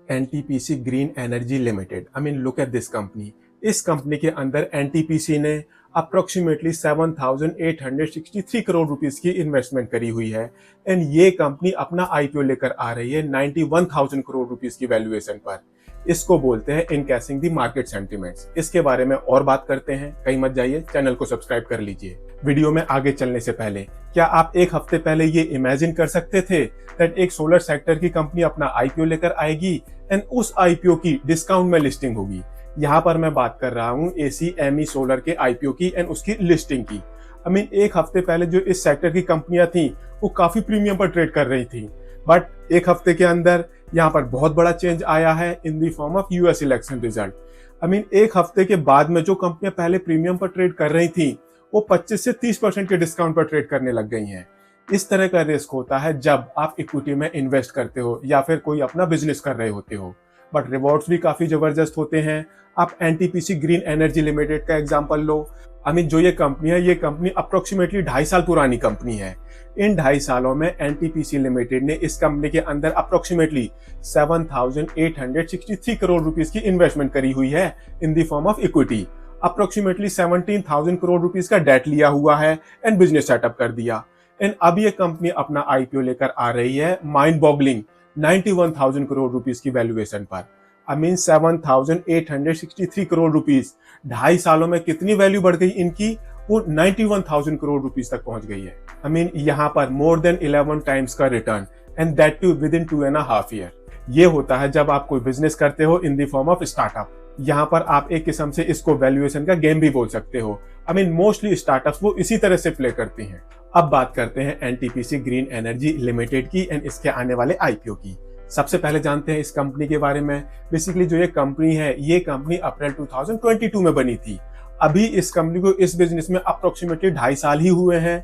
NTPC green energy limited. I mean look at this company. इस company के अंदर NTPC ने अप्रोक्सीमेटली 7,863 करोड़ रुपीस की इन्वेस्टमेंट करी हुई है एंड ये कंपनी अपना आईपीओ लेकर आ रही है 91,000 करोड़ रुपीस की वैल्यूएशन पर। इसको बोलते हैं इनकैशिंग द मार्केट सेंटिमेंट्स। इसके बारे में और बात करते हैं, कहीं मत जाइए, चैनल को सब्सक्राइब कर लीजिए। वीडियो में आगे चलने से पहले क्या आप एक हफ्ते पहले ये इमेजिन कर सकते थे दैट एक सोलर सेक्टर की कंपनी अपना आईपीओ लेकर आएगी एंड उस आईपीओ की डिस्काउंट में लिस्टिंग होगी। यहाँ पर मैं बात कर रहा हूँ एसीएमई सोलर के आईपीओ की एंड उसकी लिस्टिंग की। आई मीन एक हफ्ते पहले जो इस सेक्टर की कंपनियां थी वो काफी प्रीमियम पर ट्रेड कर रही थी, बट एक हफ्ते के अंदर यहाँ पर बहुत बड़ा चेंज आया है इन the form of US election result. I mean एक हफ्ते के बाद में जो कंपनियां पहले प्रीमियम पर ट्रेड कर रही थी वो 25 से 30% के डिस्काउंट पर ट्रेड करने लग गई हैं। इस तरह का रिस्क होता है जब आप इक्विटी में इन्वेस्ट करते हो या फिर कोई अपना बिजनेस कर रहे होते हो, बट रिवॉर्ड्स भी काफी जबरदस्त होते हैं। आप एनटीपीसी ग्रीन एनर्जी लिमिटेड का एग्जांपल लो। आई मीन जो ये कंपनी है, ये कंपनी अप्रोक्सीमेटली 2.5 साल पुरानी कंपनी है। इन 2.5 सालों में एनटीपीसी लिमिटेड ने इस कंपनी के अंदर अप्रोक्सीमेटली 7,863 करोड़ रुपीस की इन्वेस्टमेंट करी हुई है इन the form of equity. Approximately 17,000 crore rupees का डेट लिया हुआ है एंड बिजनेस सेटअप कर दिया। एंड अब ये कंपनी अपना आईपीओ लेकर आ रही है माइंड बॉगलिंग 91,000 करोड़ रुपीस की वैल्यूएशन पर। I mean 7,863 crore rupees. 2.5 सालों में कितनी वैल्यू बढ़ गई इनकी, वो 91,000 करोड़ रुपीस तक पहुंच गई है। आई मीन यहाँ पर मोर देन 11 टाइम्स का return and that too within 2.5 year. ये होता है जब आप कोई बिजनेस करते हो in the form of startup. यहाँ पर आप एक किस्म से इसको वैल्यूएशन का गेम भी बोल सकते हो। आई मीन मोस्टली स्टार्टअप्स वो इसी तरह से प्ले करती हैं। अब बात करते हैं एनटीपीसी ग्रीन एनर्जी लिमिटेड की एंड इसके आने वाले आईपीओ की। सबसे पहले जानते हैं इस कंपनी के बारे में। बेसिकली जो ये कंपनी है, ये कंपनी अप्रैल 2022 में बनी थी। अभी इस कंपनी को इस बिजनेस में अप्रोक्सीमेटली 2.5 साल ही हुए हैं।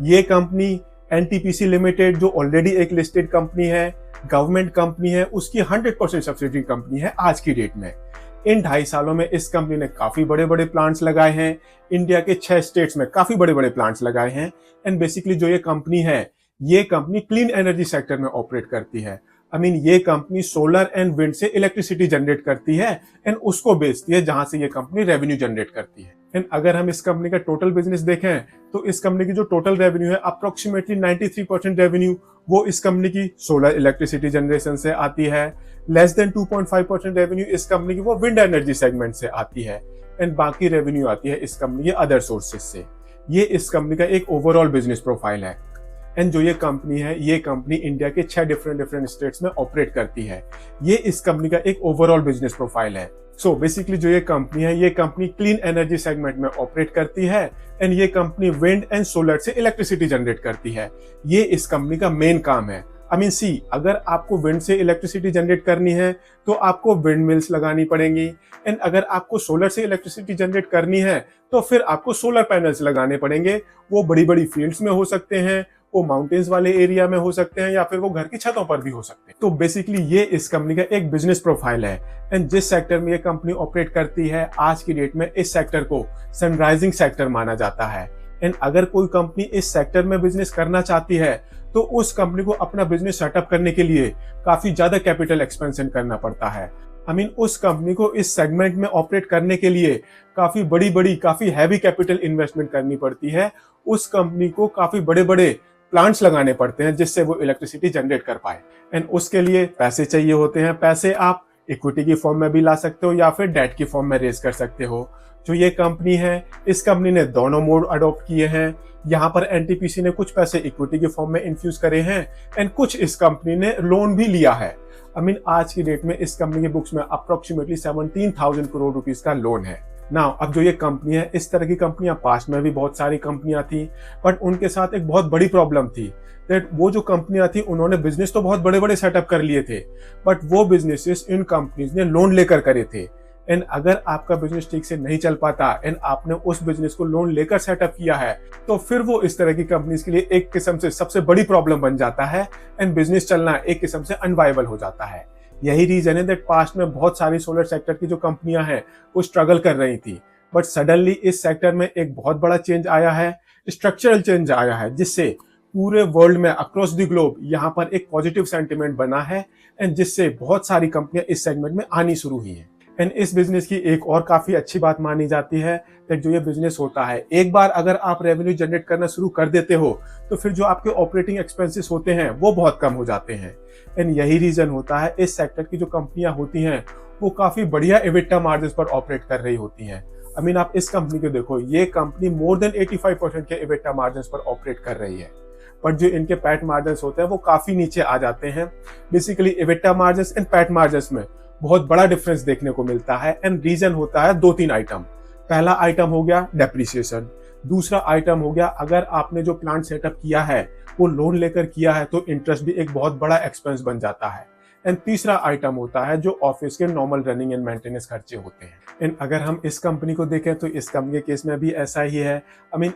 ये कंपनी एनटीपीसी लिमिटेड जो ऑलरेडी एक लिस्टेड कंपनी है, गवर्नमेंट कंपनी है, उसकी 100% सब्सिडरी कंपनी है आज की डेट में। इन 2.5 सालों में इस कंपनी ने काफी बड़े बड़े प्लांट्स लगाए हैं। इंडिया के 6 स्टेट्स में काफी बड़े बड़े प्लांट्स लगाए हैं एंड बेसिकली जो ये कंपनी है, ये कंपनी क्लीन एनर्जी सेक्टर में ऑपरेट करती है। आई मीन ये कंपनी सोलर एंड विंड से इलेक्ट्रिसिटी जनरेट करती है एंड उसको बेचती है, जहां से ये कंपनी रेवेन्यू जनरेट करती है। एंड अगर हम इस कंपनी का टोटल बिजनेस देखें तो इस कंपनी की जो टोटल रेवेन्यू है, अप्रोक्सीमेटली 93% रेवेन्यू वो इस कंपनी की सोलर इलेक्ट्रिसिटी जनरेशन से आती है। लेस देन 2.5% रेवेन्यू इस कंपनी की वो विंड एनर्जी सेगमेंट से आती है एंड बाकी रेवेन्यू आती है इस कंपनी के अदर सोर्सेज से। ये इस कंपनी का एक ओवरऑल बिजनेस प्रोफाइल है। एंड जो ये कंपनी है, ये कंपनी इंडिया के 6 डिफरेंट स्टेट्स में ऑपरेट करती है। ये इस कंपनी का एक ओवरऑल बिजनेस प्रोफाइल है। सो बेसिकली जो ये कंपनी है, ये कंपनी क्लीन एनर्जी सेगमेंट में ऑपरेट करती है एंड ये कंपनी विंड एंड सोलर से इलेक्ट्रिसिटी जनरेट करती है। ये इस कंपनी का मेन काम है। आई मीन सी, अगर आपको विंड से इलेक्ट्रिसिटी जनरेट करनी है तो आपको विंड मिल्स लगानी पड़ेंगी एंड अगर आपको सोलर से इलेक्ट्रिसिटी जनरेट करनी है तो फिर आपको सोलर पैनल्स लगाने पड़ेंगे। वो बड़ी बड़ी फील्ड्स में हो सकते हैं, वो माउंटेन्स वाले एरिया में हो सकते हैं या फिर वो घर की छतों पर भी हो सकते हैं। तो बेसिकली ये इस कंपनी का एक बिजनेस प्रोफाइल है एंड जिस सेक्टर में ये कंपनी ऑपरेट करती है, आज की डेट में इस सेक्टर को सनराइजिंग सेक्टर माना जाता है। एंड अगर कोई कंपनी इस सेक्टर में बिजनेस करना चाहती है तो उस कंपनी को अपना बिजनेस सेटअप करने के लिए काफी ज्यादा कैपिटल एक्सपेंशन करना पड़ता है। आई मीन उस कंपनी को इस सेगमेंट में ऑपरेट करने के लिए काफी बड़ी काफी हैवी कैपिटल इन्वेस्टमेंट करनी पड़ती है। उस कंपनी को काफी बड़े बड़े प्लांट्स लगाने पड़ते हैं जिससे वो इलेक्ट्रिसिटी जनरेट कर पाए एंड उसके लिए पैसे चाहिए होते हैं। पैसे आप इक्विटी की फॉर्म में भी ला सकते हो या फिर डेट की फॉर्म में रेज कर सकते हो। जो ये कंपनी है, इस कंपनी ने दोनों मोड अडॉप्ट किए हैं। यहाँ पर एनटीपीसी ने कुछ पैसे इक्विटी की फॉर्म में इन्फ्यूज करे हैं एंड कुछ इस कंपनी ने लोन भी लिया है। आई मीन आज की डेट में इस कंपनी के बुक्स में अप्रोक्सीमेटली 17,000 करोड़ रुपीस का लोन है। नाउ अब जो ये कंपनी है, इस तरह की कंपनियां पास्ट में भी बहुत सारी कंपनियां थी, बट उनके साथ एक बहुत बड़ी प्रॉब्लम थी दैट वो जो कंपनियां थी उन्होंने बिजनेस तो बहुत बड़े बड़े सेटअप कर लिए थे, बट वो बिजनेसेस इन कंपनीज ने लोन लेकर करे थे। एंड अगर आपका बिजनेस ठीक से नहीं चल पाता एंड आपने उस बिजनेस को लोन लेकर सेटअप किया है तो फिर वो इस तरह की कंपनीज के लिए एक किस्म से सबसे बड़ी प्रॉब्लम बन जाता है एंड बिजनेस चलना एक किस्म से अनवायबल हो जाता है। यही रीजन है दैट पास्ट में बहुत सारी सोलर सेक्टर की जो कंपनियां हैं वो स्ट्रगल कर रही थी, बट सडनली इस सेक्टर में एक बहुत बड़ा चेंज आया है, स्ट्रक्चरल चेंज आया है, जिससे पूरे वर्ल्ड में अक्रॉस द ग्लोब यहाँ पर एक पॉजिटिव सेंटिमेंट बना है एंड जिससे बहुत सारी कंपनियां इस सेगमेंट में आनी शुरू हुई हैं। एंड इस बिजनेस की एक और काफी अच्छी बात मानी जाती है कि जो ये बिजनेस होता है, एक बार अगर आप रेवेन्यू जनरेट करना शुरू कर देते हो तो फिर जो आपके ऑपरेटिंग एक्सपेंसेस होते हैं वो बहुत कम हो जाते हैं। एंड यही रीजन होता है इस सेक्टर की जो कंपनियां होती हैं वो काफी बढ़िया एबिटा मार्जिन पर ऑपरेट कर रही होती हैं। आप इस कंपनी को देखो, ये कंपनी मोर देन 85% के एबिटा मार्जिन पर ऑपरेट कर रही है, बट जो इनके पैट मार्जिन होते हैं वो काफी नीचे आ जाते हैं। Basically EBITDA margin and PAT margin में बहुत बड़ा डिफरेंस देखने को मिलता है एंड रीजन होता है 2-3 आइटम। पहला आइटम हो गया डेप्रिसिएशन, दूसरा आइटम हो गया अगर आपने जो प्लांट सेटअप किया है वो लोन लेकर किया है तो इंटरेस्ट भी एक बहुत बड़ा एक्सपेंस बन जाता है। एंड तीसरा आइटम होता है जो ऑफिस के नॉर्मल रनिंग एंड मेंटेनेंस खर्चे होते हैं। एंड अगर हम इस कंपनी को देखें तो इस कंपनी के केस में भी ऐसा ही है।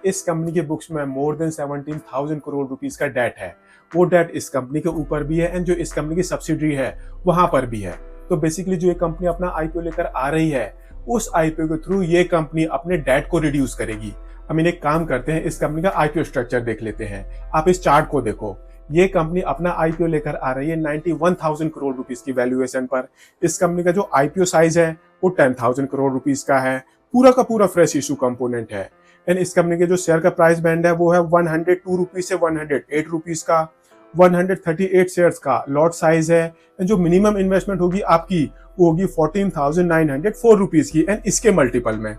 इस कंपनी के बुक्स में मोर देन 17,000 करोड़ रुपीस का डेट है। वो डेट इस कंपनी के ऊपर भी है एंड जो इस कंपनी की सब्सिडरी है वहां पर भी है। तो बेसिकली जो ये कंपनी अपना आईपीओ लेकर आ रही है उस आईपीओ के थ्रू ये कंपनी अपने डेट को रिड्यूस करेगी। एक काम करते हैं, इस कंपनी का आईपीओ स्ट्रक्चर देख लेते हैं। आप इस चार्ट को देखो, ये कंपनी अपना आईपीओ लेकर आ रही है 91,000 करोड़ रुपीस की वैल्यूएशन पर। इस कंपनी का जो आईपीओ साइज है वो 10,000 करोड़ रुपीस का है, पूरा का पूरा फ्रेश इशू कंपोनेंट है। एंड इस कंपनी के जो शेयर का प्राइस बैंड है वो है 102 रुपीज से 108 रुपीज का। 138 शेयर्स का लॉट साइज है एंड जो मिनिमम इन्वेस्टमेंट होगी आपकी वो होगी 14,904 रुपीज की। एंड इसके मल्टीपल में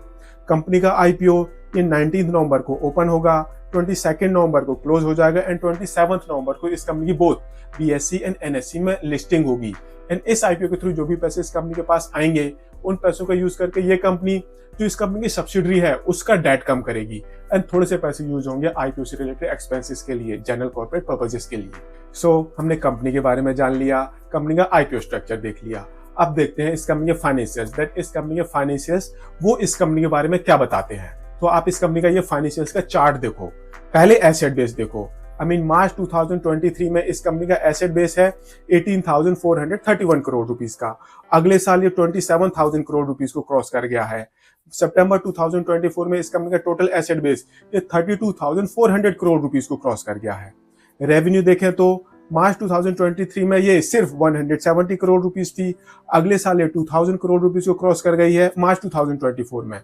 कंपनी का आईपीओ ये 19 नवंबर को ओपन होगा, 22 नवंबर को क्लोज हो जाएगा एंड 27 नवंबर को इस कंपनी की बोथ बीएससी एंड एनएससी में लिस्टिंग होगी। एंड इस आईपीओ के थ्रू जो भी पैसे इस कंपनी के पास आएंगे उन पैसों का यूज करके ये कंपनी जो इस कंपनी की सब्सिडरी है उसका डेट कम करेगी एंड थोड़े से पैसे यूज होंगे आईपीओ से रिलेटेड एक्सपेंसेस के लिए, जनरल कॉर्पोरेट पर्पसेस के लिए। सो हमने कंपनी के बारे में जान लिया, कंपनी का आईपीओ स्ट्रक्चर देख लिया। अब देखते हैं इस कंपनी के फाइनेंशियल्स, दैट इस कंपनी के फाइनेंशियल्स वो इस कंपनी के बारे में क्या बताते हैं। तो आप इस कंपनी का ये फाइनेंशियल्स का चार्ट देखो, पहले एसेट बेस देखो। मार्च 2023 में इस कंपनी का एसेट बेस है 18,431 करोड़ रुपीस का। अगले साल ये 27,000 करोड़ रुपीस को क्रॉस कर गया है। सितंबर 2024 में इस कंपनी का टोटल एसेट बेस ये 32,400 करोड़ रुपीस को क्रॉस कर गया है। रेवेन्यू देखें तो मार्च 2023 में ये सिर्फ 170 करोड़ रुपीस थी, अगले साल ये 2,000 करोड़ रुपीस को क्रॉस कर गई है मार्च 2024 में।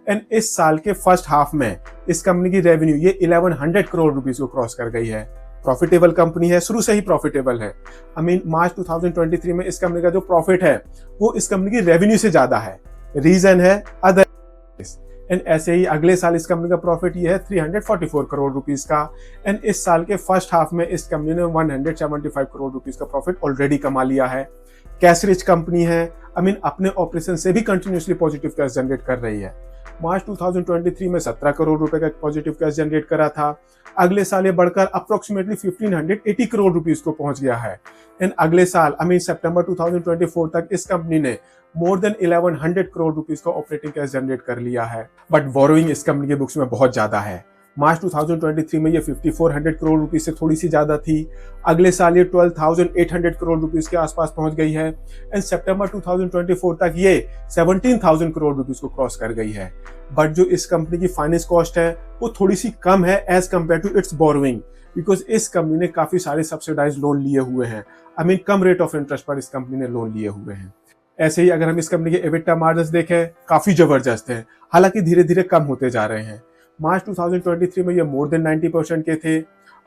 एंड इस साल के फर्स्ट हाफ में इस कंपनी की रेवेन्यू ये 1100 करोड़ रुपीस को क्रॉस कर गई है। प्रॉफिटेबल कंपनी है, शुरू से ही प्रॉफिटेबल है। मार्च 2023 में इस कंपनी का जो प्रॉफिट है वो इस कंपनी की रेवेन्यू से ज्यादा है। रीजन है अदर। एंड ऐसे ही अगले साल इस कंपनी का प्रॉफिट ये है 344 करोड़ रुपीस का। एंड इस साल के फर्स्ट हाफ में इस कंपनी ने 175 करोड़ रुपीस का प्रॉफिट ऑलरेडी कमा लिया है। कैश रिच कंपनी है, अपने ऑपरेशन से भी कंटिन्यूसली पॉजिटिव कैश जनरेट कर रही है। मार्च 2023 में 17 करोड़ रुपए का पॉजिटिव कैश जनरेट करा था, अगले साल ये बढ़कर अप्रोक्सीमेटली 1580 करोड़ रुपीस को पहुंच गया है। एंड अगले साल सितंबर 2024 तक इस कंपनी ने मोर देन 1100 करोड़ रुपीस का ऑपरेटिंग कैश जनरेट कर लिया है। बट बोरोइंग इस कंपनी के बुक्स में बहुत ज्यादा है। मार्च 2023 में ये 5400 करोड़ रुपीस से थोड़ी सी ज्यादा थी, अगले साल ये 12,800 करोड़ रुपीस के आसपास पहुंच गई है। एंड सितंबर 2024 तक ये 17,000 करोड़ रुपीस को क्रॉस कर गई है। बट जो इस कंपनी की फाइनेंस कॉस्ट है वो थोड़ी सी कम है as compared to its borrowing, because इस कंपनी ने काफी सारे सब्सिडाइज लोन लिए हुए हैं। कम रेट ऑफ इंटरेस्ट पर इस कंपनी ने लोन लिए हुए हैं। ऐसे ही अगर हम इस कंपनी के एबिटा मार्जिन देखें, काफी जबरदस्त है, हालांकि धीरे धीरे कम होते जा रहे हैं। मार्च 2023 में ये मोर देन 90% के थे,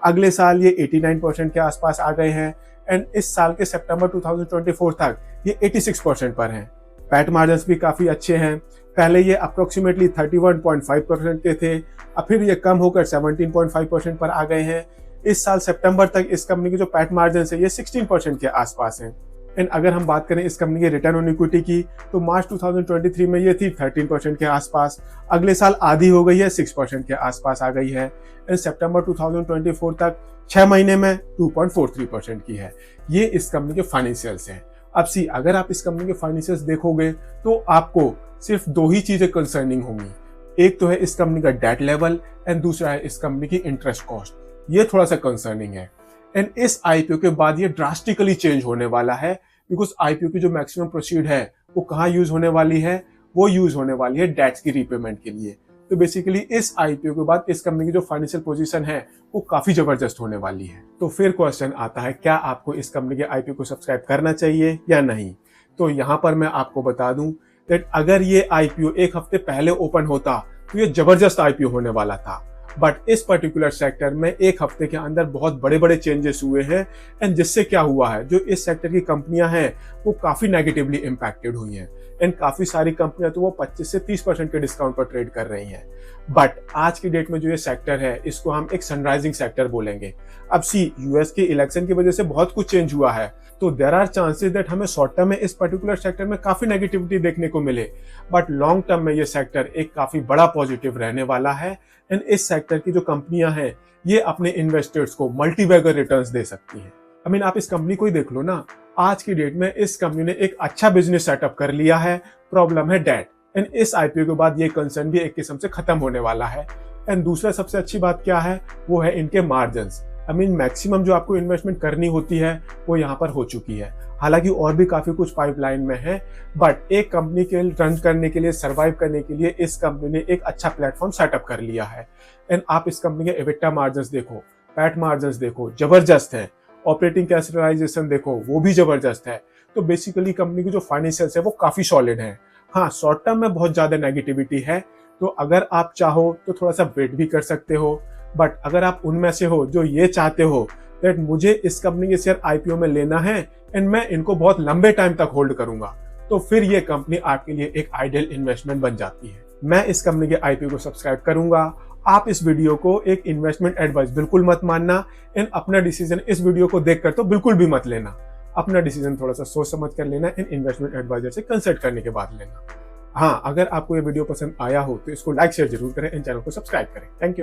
अगले साल ये 89% के आसपास आ गए हैं। एंड इस साल के सितंबर 2024 तक ये 86% पर हैं। पैट मार्जिन भी काफी अच्छे हैं, पहले ये अप्रोक्सीमेटली 31.5% के थे, अब फिर ये कम होकर 17.5% पर आ गए हैं। इस साल सितंबर तक इस कंपनी की जो पैट मार्जिन है ये 16% के आसपास है। एंड अगर हम बात करें इस कंपनी के रिटर्न ऑन इक्विटी की तो मार्च 2023 में ये थी 13% के आसपास, अगले साल आधी हो गई है 6% के आसपास आ गई है। एंड सितंबर 2024 तक 6 महीने में 2.43% की है। ये इस कंपनी के फाइनेंशियल्स हैं। अब अगर आप इस कंपनी के फाइनेंशियल्स देखोगे तो आपको सिर्फ 2 ही चीजें कंसर्निंग होंगी। एक तो है इस कंपनी का डेट लेवल एंड दूसरा है इस कंपनी की इंटरेस्ट कॉस्ट। ये थोड़ा सा कंसर्निंग है। एंड इस आईपीओ के बाद ये ड्रास्टिकली चेंज होने वाला है, बिकॉज आईपीओ की जो मैक्सिमम प्रोसीड है वो कहाँ यूज होने वाली है, वो यूज होने वाली है डेट्स की रीपेमेंट के लिए। तो बेसिकली इस आईपीओ के बाद इस कंपनी की जो फाइनेंशियल पोजीशन है वो काफी जबरदस्त होने वाली है। तो फिर क्वेश्चन आता है, क्या आपको इस कंपनी के आईपीओ को सब्सक्राइब करना चाहिए या नहीं? तो यहाँ पर मैं आपको बता दूं दैट अगर ये आईपीओ एक हफ्ते पहले ओपन होता तो ये जबरदस्त आईपीओ होने वाला था, बट इस पर्टिकुलर सेक्टर में एक हफ्ते के अंदर बहुत बड़े बड़े चेंजेस हुए हैं एंड जिससे क्या हुआ है, जो इस सेक्टर की कंपनियां हैं वो काफी नेगेटिवली इंपैक्टेड हुई हैं एंड काफी सारी कंपनियां तो वो 25 से 30% के डिस्काउंट पर ट्रेड कर रही हैं। बट आज की डेट में जो ये सेक्टर है इसको हम एक सनराइजिंग सेक्टर बोलेंगे। अब यूएस के इलेक्शन की वजह से बहुत कुछ चेंज हुआ है, तो देयर आर चांसेस दैट हमें शॉर्ट टर्म में इस पर्टिकुलर सेक्टर में काफी नेगेटिविटी देखने को मिले, बट लॉन्ग टर्म में ये सेक्टर एक काफी बड़ा पॉजिटिव रहने वाला है एंड इस सेक्टर की जो कंपनियां हैं ये अपने इन्वेस्टर्स को मल्टीबैगर रिटर्न्स दे सकती हैं। आई मीन आप इस कंपनी को ही देख लो ना, आज की डेट में इस कंपनी ने एक अच्छा बिजनेस सेटअप कर लिया है, प्रॉब्लम है डेट एंड इस आईपीओ के बाद ये कंसर्न भी एक किस्म से खत्म होने वाला है। एंड दूसरा सबसे अच्छी बात क्या है, वो है इनके मार्जिन्स। आई मीन मैक्सिमम जो आपको इन्वेस्टमेंट करनी होती है वो यहाँ पर हो चुकी है, हालांकि और भी काफी कुछ पाइपलाइन में है, बट एक कंपनी के रन करने के लिए, सर्वाइव करने के लिए इस कंपनी ने एक अच्छा प्लेटफॉर्म सेटअप कर लिया है। एंड आप इस कंपनी के एबिटा मार्जिन्स देखो, पैट मार्जिन्स देखो, जबरदस्त है, ऑपरेटिंग कैपिटलाइजेशन देखो वो भी जबरदस्त है। तो बेसिकली कंपनी की जो फाइनेंशियल्स है वो काफी सॉलिड है। हाँ, शॉर्ट टर्म में बहुत ज्यादा नेगेटिविटी है, तो अगर आप चाहो तो थोड़ा सा वेट भी कर सकते हो, बट अगर आप उनमें से हो जो ये चाहते हो दैट मुझे इस कंपनी के शेयर आईपीओ में लेना है एंड मैं इनको बहुत लंबे टाइम तक होल्ड करूंगा, तो फिर ये कंपनी आपके लिए एक आइडियल इन्वेस्टमेंट बन जाती है। मैं इस कंपनी के आईपीओ को सब्सक्राइब करूंगा। आप इस वीडियो को एक इन्वेस्टमेंट एडवाइस बिल्कुल मत मानना एंड अपना डिसीजन इस वीडियो को देखकर तो बिल्कुल भी मत लेना। अपना डिसीजन थोड़ा सा सोच समझ कर लेना एंड इन्वेस्टमेंट एडवाइजर से कंसल्ट करने के बाद लेना। हाँ, अगर आपको ये वीडियो पसंद आया हो तो इसको लाइक शेयर जरूर करें एंड चैनल को सब्सक्राइब करें। Thank you.